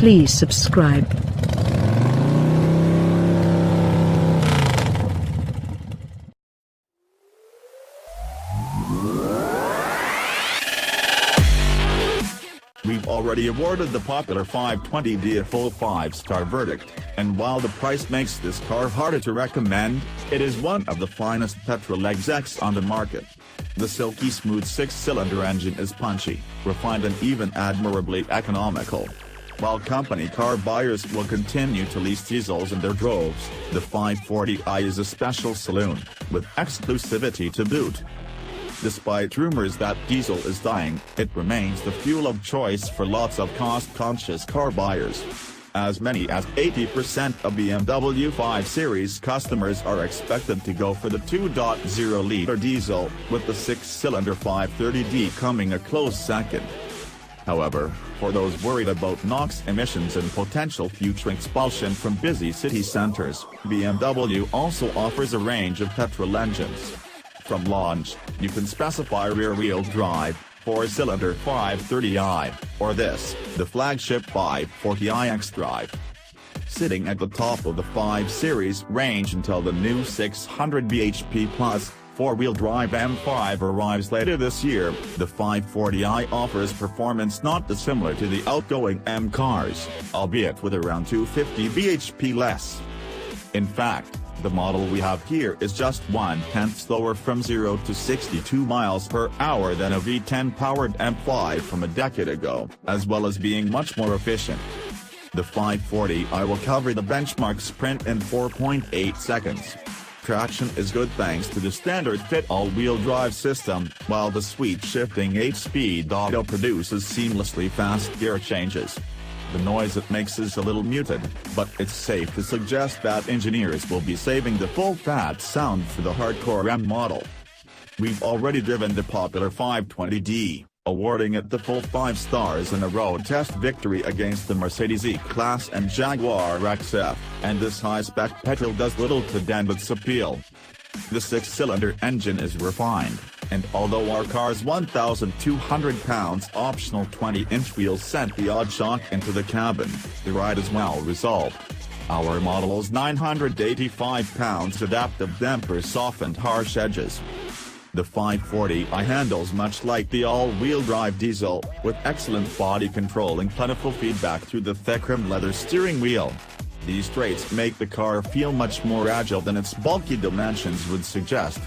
Please subscribe. We've already awarded the popular 520D a full 5-star verdict, and while the price makes this car harder to recommend, it is one of the finest petrol execs on the market. The silky smooth 6-cylinder engine is punchy, refined and even admirably economical. While company car buyers will continue to lease diesels in their droves, the 540i is a special saloon, with exclusivity to boot. Despite rumors that diesel is dying, it remains the fuel of choice for lots of cost-conscious car buyers. As many as 80% of BMW 5 Series customers are expected to go for the 2.0-liter diesel, with the 6-cylinder 530D coming a close second. However, for those worried about NOx emissions and potential future expulsion from busy city centers, BMW also offers a range of petrol engines. From launch, you can specify rear-wheel drive, 4-cylinder 530i, or this, the flagship 540i xDrive. Sitting at the top of the 5 Series range until the new 600 bhp plus, 4-wheel drive M5 arrives later this year, the 540i offers performance not dissimilar to the outgoing M cars, albeit with around 250 bhp less. In fact, the model we have here is just 1/10 slower from 0 to 62 miles per hour than a V10-powered M5 from a decade ago, as well as being much more efficient. The 540i will cover the benchmark sprint in 4.8 seconds. Traction is good thanks to the standard fit all-wheel drive system, while the sweet shifting 8-speed auto produces seamlessly fast gear changes. The noise it makes is a little muted, but it's safe to suggest that engineers will be saving the full-fat sound for the hardcore M model. We've already driven the popular 520D, awarding it the full 5 stars in a road test victory against the Mercedes E-Class and Jaguar XF, and this high-spec petrol does little to dent its appeal. The 6-cylinder engine is refined, and although our car's 1,200 pounds optional 20-inch wheels sent the odd shock into the cabin, the ride is well resolved. Our model's 985 pounds adaptive dampers softened harsh edges. The 540i handles much like the all-wheel drive diesel, with excellent body control and plentiful feedback through the thick rimmed leather steering wheel. These traits make the car feel much more agile than its bulky dimensions would suggest.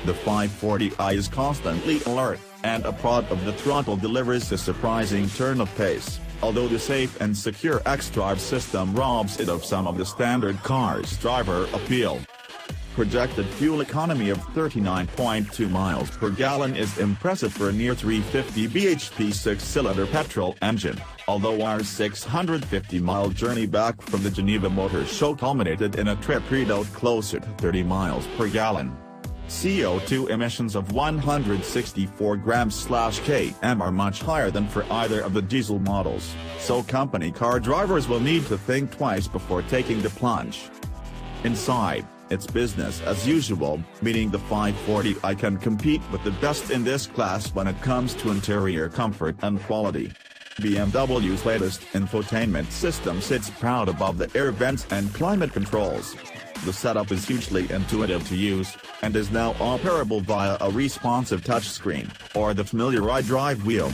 The 540i is constantly alert, and a prod of the throttle delivers a surprising turn of pace, although the safe and secure xDrive system robs it of some of the standard car's driver appeal. Projected fuel economy of 39.2 miles per gallon is impressive for a near 350 bhp 6-cylinder petrol engine, although our 650-mile journey back from the Geneva Motor Show culminated in a trip read out closer to 30 miles per gallon. CO2 emissions of 164 grams/km are much higher than for either of the diesel models, so company car drivers will need to think twice before taking the plunge. Inside, it's business as usual, meaning the 540i can compete with the best in this class when it comes to interior comfort and quality. BMW's latest infotainment system sits proud above the air vents and climate controls. The setup is hugely intuitive to use, and is now operable via a responsive touchscreen, or the familiar iDrive wheel.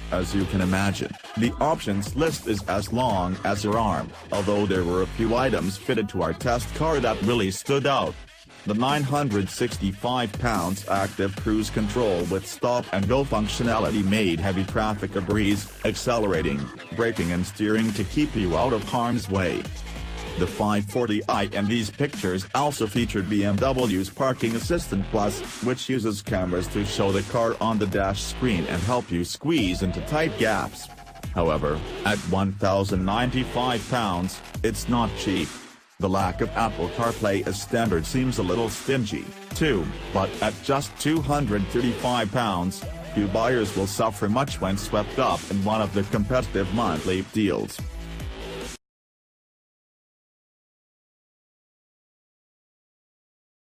As you can imagine, the options list is as long as your arm, although there were a few items fitted to our test car that really stood out. The 965 pounds active cruise control with stop-and-go functionality made heavy traffic a breeze, accelerating, braking and steering to keep you out of harm's way. The 540i in these pictures also featured BMW's Parking Assistant Plus, which uses cameras to show the car on the dash screen and help you squeeze into tight gaps. However, at 1,095 pounds, it's not cheap. The lack of Apple CarPlay as standard seems a little stingy, too, but at just 235 pounds, few buyers will suffer much when swept up in one of the competitive monthly deals.